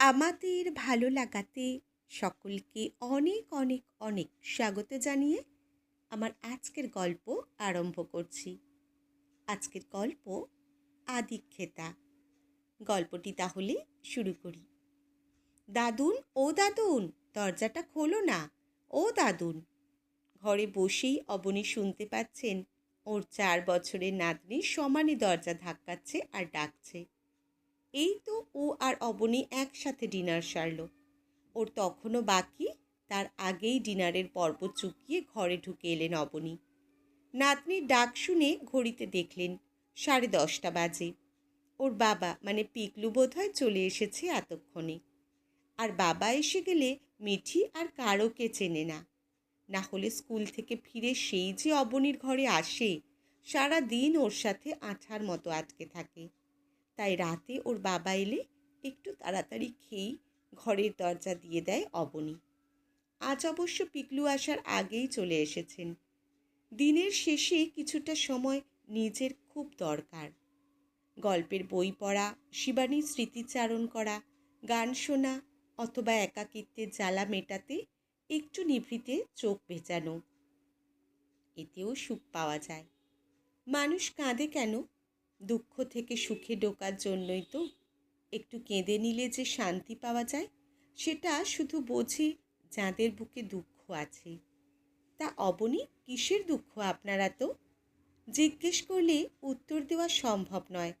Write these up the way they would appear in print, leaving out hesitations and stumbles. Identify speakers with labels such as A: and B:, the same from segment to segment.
A: আমাদের ভালো লাগাতে সকলকে অনেক অনেক অনেক স্বাগত জানিয়ে আমার আজকের গল্প আরম্ভ করছি। আজকের গল্প আদিক্ষেতা। গল্পটি তাহলে শুরু করি। দাদুন, ও দাদুন, দরজাটা খোলো না। ও দাদুন। ঘরে বসেই অবনী শুনতে পাচ্ছেন ওর 4 বছরের নাতনি সমানে দরজা ধাক্কাচ্ছে আর ডাকছে। এই তো ও আর অবনী একসাথে ডিনার সারল। ওর তখনও বাকি, তার আগেই ডিনারের পর্ব চুকিয়ে ঘরে ঢুকে এলেন অবনী। নাতনির ডাক শুনে ঘড়িতে দেখলেন 10:30 বাজে। ওর বাবা মানে পিকলু বোধহয় চলে এসেছে এতক্ষণে। আর বাবা এসে গেলে মিঠি আর কারোকে চেনে না। না হলে স্কুল থেকে ফিরে সেই যে অবনীর ঘরে আসে, সারা দিন ওর সাথে আঠার মতো আটকে থাকে। তাই রাতে ওর বাবা এলে একটু তাড়াতাড়ি খেয়েই ঘরের দরজা দিয়ে দেয় অবনী। আজ অবশ্য পিকলু আসার আগেই চলে এসেছেন। দিনের শেষে কিছুটা সময় নিজের খুব দরকার। গল্পের বই পড়া, শিবানীর স্মৃতিচারণ করা, গান শোনা অথবা একাকিত্বের জ্বালা মেটাতে একটু নিভৃতে চোখ ভেজানো, এতেও সুখ পাওয়া যায়। মানুষ কাঁদে কেন? দুঃখ থেকে সুখে ঢোকার জন্যই তো। একটু কেঁদে নিলে যে শান্তি পাওয়া যায়, সেটা শুধু বোঝে যাদের বুকে দুঃখ আছে। তা অবনী, কিসের দুঃখ আপনারা তো? জিজ্ঞেস করলে উত্তর দেওয়া সম্ভব নয়,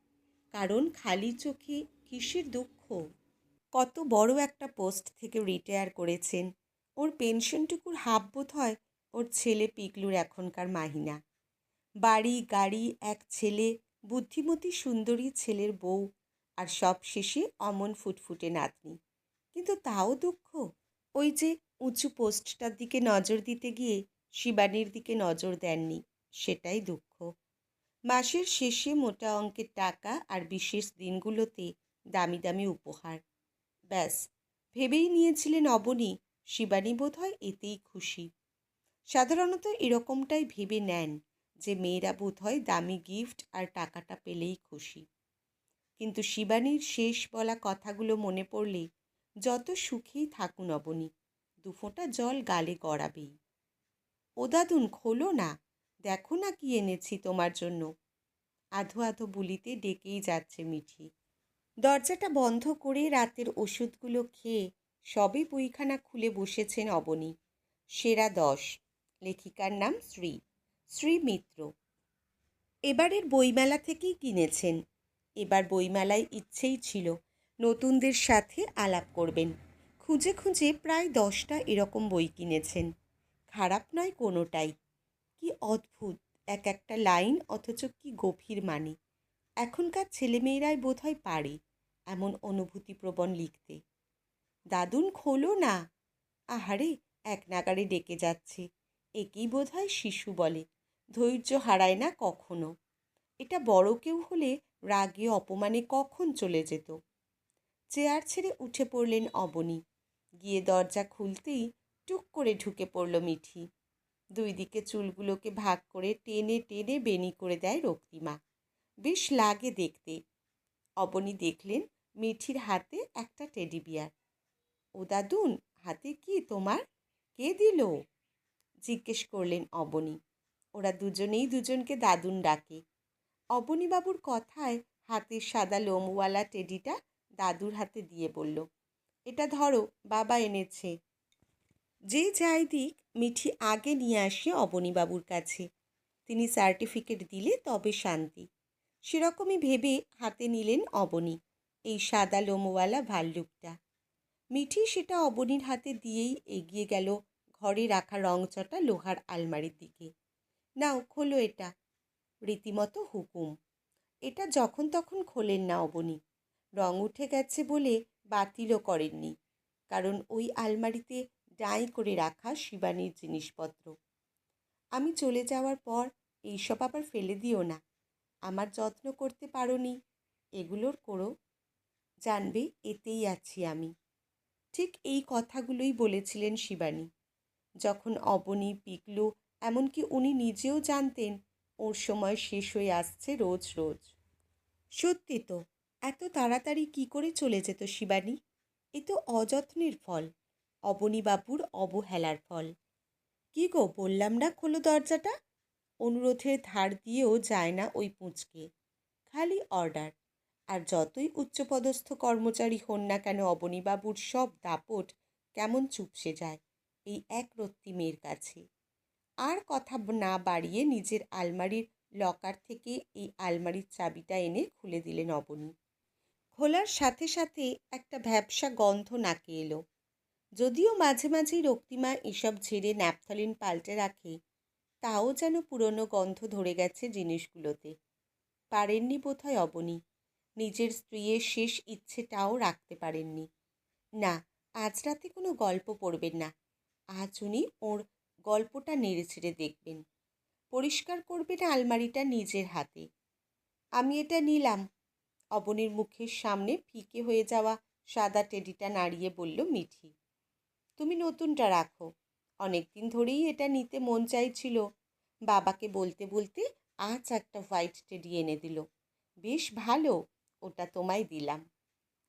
A: কারণ খালি চোখে কিসের দুঃখ। কত বড় একটা পোস্ট থেকে রিটায়ার করেছেন, ওর পেনশনটুকুর হাফ বোধ হয় ওর ছেলে পিকলুর এখনকার মাহিনা। বাড়ি গাড়ি, এক ছেলে, বুদ্ধিমতী সুন্দরী ছেলের বউ, আর সব শেষে অমন ফুটফুটে নাতনি। কিন্তু তাও দুঃখ। ওই যে উঁচু পোস্টটার দিকে নজর দিতে গিয়ে শিবানীর দিকে নজর দেননি, সেটাই দুঃখ। মাসের শেষে মোটা অঙ্কের টাকা আর বিশেষ দিনগুলোতে দামি দামি উপহার। ব্যাস, ভেবেই নিয়েছিলেন অবনী শিবানী বোধহয় এতেই খুশি। সাধারণত এরকমটাই ভেবে নেন যে মেয়েরা বোধহয় দামি গিফট আর টাকাটা পেলেই খুশি। কিন্তু শিবানীর শেষ বলা কথাগুলো মনে পড়লে যত সুখেই থাকুন অবনী, দুফোঁটা জল গালে গড়াবেই। ও দাদুন, খোলো না, দেখো না কি এনেছি তোমার জন্য। আধো আধো বুলিতে ডেকেই যাচ্ছে মিঠি। দরজাটা বন্ধ করে রাতের ওষুধগুলো খেয়ে সবে বইখানা খুলে বসেছেন অবনী। সেরা 10, লেখিকার নাম শ্রী মিত্র। এবারের বইমেলা থেকেই কিনেছেন। এবার বইমেলায় ইচ্ছেই ছিল নতুনদের সাথে আলাপ করবেন। খুঁজে খুঁজে প্রায় 10টা এরকম বই কিনেছেন। খারাপ নয় কোনোটাই। কি অদ্ভুত এক একটা লাইন, অথচ কি গভীর মানে। এখনকার ছেলেমেয়েরাই বোধহয় পারে এমন অনুভূতিপ্রবণ লিখতে। দাদুন, খোলো না। আহারে, এক নাগাড়ে ডেকে যাচ্ছে। একেই বোধহয় শিশু বলে, ধৈর্য হারায় না কখনো। এটা বড় কেউ হলে রাগে অপমানে কখন চলে যেত। চেয়ার ছেড়ে উঠে পড়লেন অবনী। গিয়ে দরজা খুলতেই টুক করে ঢুকে পড়ল মিঠি। 2 দিকে চুলগুলোকে ভাগ করে টেনে টেনে বেনি করে দেয় রক্তিমা। বেশ লাগে দেখতে। অবনী দেখলেন মিঠির হাতে একটা টেডি বিয়ার। ও দাদুন, হাতে কি তোমার? কে দিল? জিজ্ঞেস করলেন অবনী। ওরা দুজনেই দুজনকে দাদুন ডাকে। অবনীবাবুর কথায় হাতের সাদা লোমওয়ালা টেডিটা দাদুর হাতে দিয়ে বলল, এটা ধরো, বাবা এনেছে। যে যাই দিক, মিঠি আগে নিয়ে আসে অবনীবাবুর কাছে। তিনি সার্টিফিকেট দিলে তবে শান্তি। সেরকমই ভেবে হাতে নিলেন অবনী এই সাদা লোমওয়ালা ভাল্লুকটা। মিঠি সেটা অবনীর হাতে দিয়েই এগিয়ে গেল ঘরে রাখা রংচটা লোহার আলমারির দিকে। নাও, খোলো এটা। রীতিমতো হুকুম। এটা যখন তখন খোলেন না অবনী। রং উঠে গেছে বলে বাতিলও করেননি, কারণ ওই আলমারিতে ডাঁই করে রাখা শিবানীর জিনিসপত্র। আমি চলে যাওয়ার পর এইসব আবার ফেলে দিও না। আমার যত্ন করতে পারোনি, এগুলোর করো। জানবে এতেই আছি আমি। ঠিক এই কথাগুলোই বলেছিলেন শিবানী যখন অবনী, পিকলু, এমনকি উনি নিজেও জানতেন ওর সময় শেষ হয়ে আসছে রোজ রোজ। সত্যি তো, এত তাড়াতাড়ি কি করে চলে যেত শিবানী? এ তো অযত্নের ফল, অবনীবাবুর অবহেলার ফল। কি গো, বললাম না খোলো দরজাটা। অনুরোধের ধার দিয়েও যায় না ওই পুঁচকে, খালি অর্ডার। আর যতই উচ্চপদস্থ কর্মচারী হন না কেন, অবনীবাবুর সব দাপট কেমন চুপসে যায় এই এক রত্তি মেয়ের কাছে। আর কথা না বাড়িয়ে নিজের আলমারির লকার থেকে এই আলমারির চাবিটা এনে খুলে দিলেন অবনী। খোলার সাথে সাথে একটা ভ্যাপসা গন্ধ নাকে এলো। যদিও মাঝে মাঝেই রক্তিমা এসব ঝেড়ে ন্যাপথলিন পাল্টে রাখে, তাও যেন পুরনো গন্ধ ধরে গেছে জিনিসগুলোতে। পারেননি বোধহয় অবনী, নিজের স্ত্রীর শেষ ইচ্ছেটাও রাখতে পারেননি। না, আজ রাতে কোনো গল্প পড়বেন না। আজ উনি ওর গল্পটা নেড়ে ছেড়ে দেখবেন। পরিষ্কার করবেন আলমারিটা নিজের হাতে। আমি এটা নিলাম। অবনীর মুখের সামনে ফিকে হয়ে যাওয়া সাদা টেডিটা নাড়িয়ে বলল মিঠি। তুমি নতুনটা রাখো। অনেক দিন ধরেই এটা নিতে মন চাইছিল। বাবাকে বলতে বলতে আজ একটা হোয়াইট টেডি এনে দিল। বেশ ভালো, ওটা তোমায় দিলাম।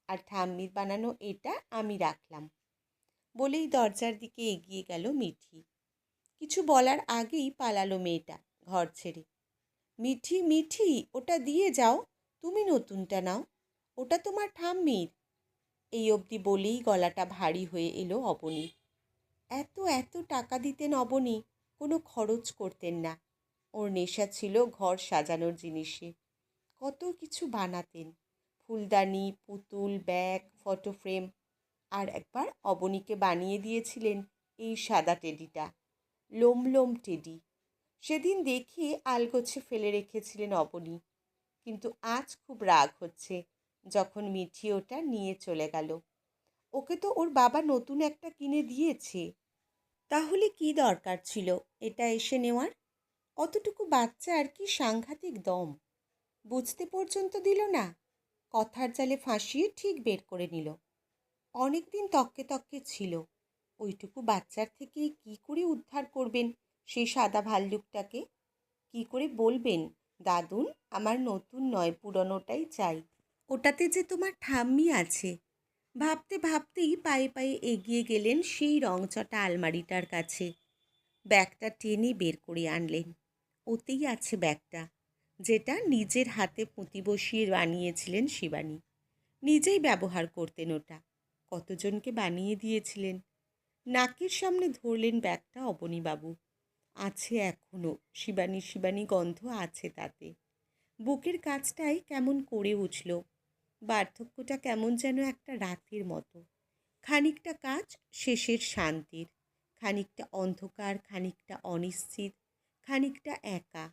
A: আর ঠাম্মির বানানো এটা আমি রাখলাম। বলেই দরজার দিকে এগিয়ে গেল মিঠি। কিছু বলার আগেই পালালো মেয়েটা ঘর ছেড়ে। মিঠি মিঠি, ওটা দিয়ে যাও, তুমি নতুনটা নাও, ওটা তোমার ঠাম্মির। এই অবধি বলেই গলাটা ভারী হয়ে এলো অবনীর। এত এত টাকা দিতেন অবনী, কোনো খরচ করতেন না। ওর নেশা ছিল ঘর সাজানোর জিনিসে। কত কিছু বানাতেন, ফুলদানি, পুতুল, ব্যাগ, ফটো ফ্রেম। আর একবার অবনীকে বানিয়ে দিয়েছিলেন এই সাদা টেডিটা, লোম লোম টেডি। সেদিন দেখে আলগোছে ফেলে রেখেছিলেন অবনী, কিন্তু আজ খুব রাগ হচ্ছে যখন মিঠি ওটা নিয়ে চলে গেল। ওকে তো ওর বাবা নতুন একটা কিনে দিয়েছে, তাহলে কি দরকার ছিল এটা এসে নেওয়ার? অতটুকু বাচ্চা আর কি সাংঘাতিক দম! বুঝতে পর্যন্ত দিল না। কথার জালে ফাঁসিয়ে ঠিক বের করে নিল। অনেক দিন তককে তককে ছিল। ওইটুকু বাচ্চার থেকে কি করে উদ্ধার করবেন সেই সাদা ভাল্লুকটাকে? কি করে বলবেন, দাদুন আমার নতুন নয়, পুরনোটাই চাই, ওটাতে যে তোমার ঠাম্মি আছে? ভাবতে ভাবতেই পায়ে পায়ে এগিয়ে গেলেন সেই রংচটা আলমারিটার কাছে। ব্যাগটা টেনে বের করে আনলেন। ওতেই আছে ব্যাগটা, যেটা নিজের হাতে পুঁতি বসিয়ে বানিয়েছিলেন শিবানী। নিজেই ব্যবহার করতেন ওটা, কতজনকে বানিয়ে দিয়েছিলেন। নাকের সামনে ধরলেন ব্যাগটা অবনীবাবু। আছে এখনও শিবানী শিবানী গন্ধ আছে তাতে। বুকের কাছটায় কেমন করে উঠল। বার্ধক্যটা কেমন যেন একটা রাতের মতো। খানিকটা কাজ শেষের শান্তির, খানিকটা অন্ধকার, খানিকটা অনিশ্চিত, খানিকটা একা।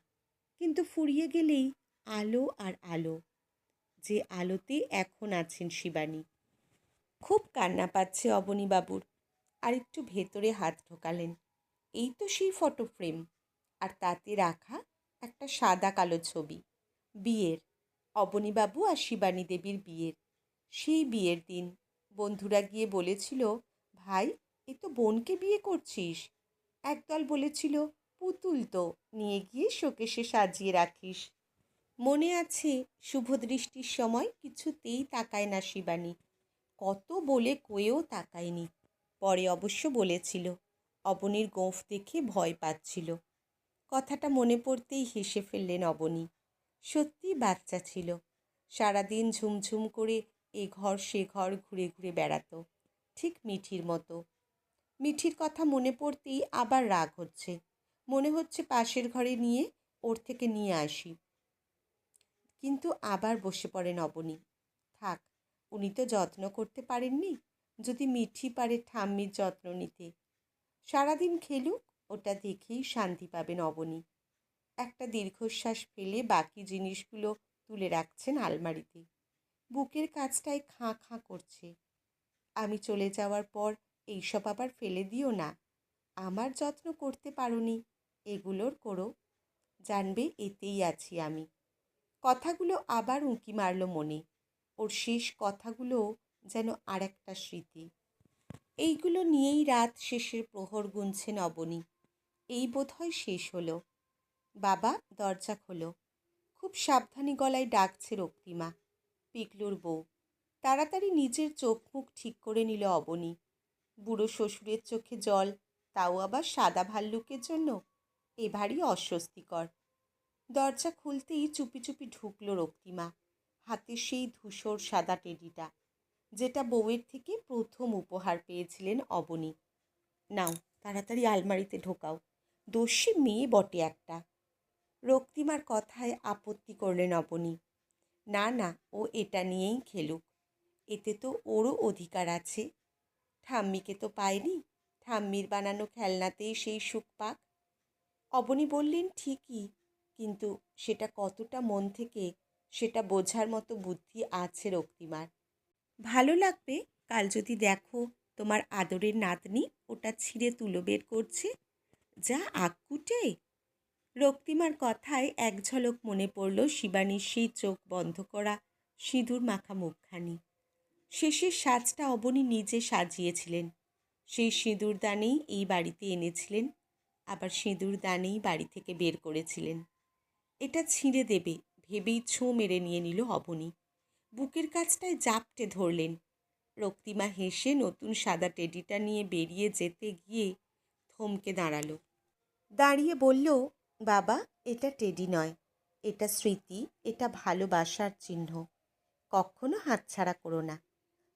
A: কিন্তু ফুরিয়ে গেলেই আলো আর আলো, যে আলোতে এখন আছেন শিবানী। খুব কান্না পাচ্ছে অবনীবাবুর। আর একটু ভেতরে হাত ঢোকালেন। এই তো সেই ফটো ফ্রেম, আর তাতে রাখা একটা সাদা কালো ছবি বিয়ের, অবনীবাবু আর শিবানী দেবীর বিয়ের। সেই বিয়ের দিন বন্ধুরা গিয়ে বলেছিল, ভাই এ তো বোনকে বিয়ে করছিস। একদল বলেছিল, পুতুল তো, নিয়ে গিয়ে শোকেশে সাজিয়ে রাখিস। মনে আছে শুভদৃষ্টির সময় কিছুতেই তাকায় না শিবানী। কত বলে কয়েও তাকায়নি। পরে অবশ্য বলেছিল, অবনীর গোঁফ দেখে ভয় পাচ্ছিল। কথাটা মনে পড়তেই হেসে ফেললেন অবনী। সত্যি বাচ্চা ছিল, সারাদিন ঝুমঝুম করে এ ঘর সে ঘর ঘুরে ঘুরে বেড়াতো, ঠিক মিঠির মতো। মিঠির কথা মনে পড়তেই আবার রাগ হচ্ছে। মনে হচ্ছে পাশের ঘরে নিয়ে ওর থেকে নিয়ে আসি। কিন্তু আবার বসে পড়েন অবনী। থাক, উনি তো যত্ন করতে পারেননি, যদি মিঠি পারে ঠাম্মির যত্ন নিতে। সারাদিন খেলুক, ওটা দেখেই শান্তি পাবেন অবনী। একটা দীর্ঘশ্বাস ফেলে বাকি জিনিসগুলো তুলে রাখছেন আলমারিতে। বুকের কাছটায় খাঁ খাঁ করছে। আমি চলে যাওয়ার পর এইসব আবার ফেলে দিও না। আমার যত্ন করতে পারোনি, এগুলোর করো। জানবে এতেই আছি আমি। কথাগুলো আবার উঁকি মারল মনে। ওর শেষ কথাগুলো যেন আর একটা স্মৃতি। এইগুলো নিয়েই রাত শেষের প্রহর গুনছেন অবনী। এই বোধহয় শেষ হলো। বাবা, দরজা খোলো। খুব সাবধানী গলায় ডাকছে রক্তিমা, পিকলুর বউ। তাড়াতাড়ি নিজের চোখ মুখ ঠিক করে নিল অবনী। বুড়ো শ্বশুরের চোখে জল, তাও আবার সাদা ভাল্লুকের জন্য, এ ভারী অস্বস্তিকর। দরজা খুলতেই চুপি চুপি ঢুকল রক্তিমা, হাতে সেই ধূসর সাদা টেডিটা, যেটা বউয়ের থেকে প্রথম উপহার পেয়েছিলেন অবনী। নাও, তাড়াতাড়ি আলমারিতে ঢোকাও, দস্যি মেয়ে বটে একটা। রক্তিমার কথায় আপত্তি করলেন অবনী। না না, ও এটা নিয়েই খেলুক, এতে তো ওরও অধিকার আছে। ঠাম্মিকে তো পায়নি, ঠাম্মির বানানো খেলনাতেই সেই সুখ পাক। অবনী বললেন ঠিকই, কিন্তু সেটা কতটা মন থেকে, সেটা বোঝার মতো বুদ্ধি আছে রক্তিমার। ভালো লাগবে কাল যদি দেখো তোমার আদরের নাতনি ওটা ছিঁড়ে তুলো বের করছে। যা আক্কুটে! রক্তিমার কথায় এক ঝলক মনে পড়ল শিবানীর সেই চোখ বন্ধ করা সিঁদুর মাখা মুখখানি। শেষের সাজটা অবনী নিজে সাজিয়েছিলেন, সেই সিঁদুর দানেই এই বাড়িতে এনেছিলেন, আবার সিঁদুর দানেই বাড়ি থেকে বের করেছিলেন। এটা ছিঁড়ে দেবে ভেবেই ছোঁ মেরে নিয়ে নিল অবনী। বুকের কাছটায় জাপটে ধরলেন। রক্তিমা হেসে নতুন সাদা টেডিটা নিয়ে বেরিয়ে যেতে গিয়ে থমকে দাঁড়ালো। দাঁড়িয়ে বলল, বাবা, এটা টেডি নয়, এটা স্মৃতি, এটা ভালোবাসার চিহ্ন। কখনো হাতছাড়া করো না।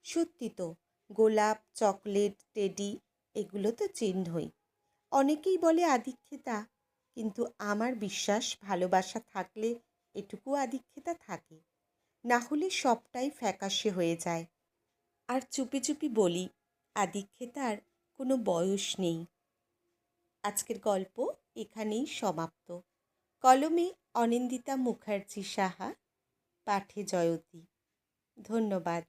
A: সত্যি তো, গোলাপ, চকলেট, টেডি, এগুলো তো চিহ্নই। অনেকেই বলে আদিক্ষেতা, কিন্তু আমার বিশ্বাস ভালোবাসা থাকলে এটুকু আদিক্ষেতা থাকে, না হলে সবটাই ফ্যাকাশে হয়ে যায়। আর চুপি চুপি বলি, আদিক্ষেতার কোনো বয়স নেই। আজকের গল্প এখানেই সমাপ্ত। কলমে অনিন্দিতা মুখার্জি সাহা, পাঠে জয়তী। ধন্যবাদ।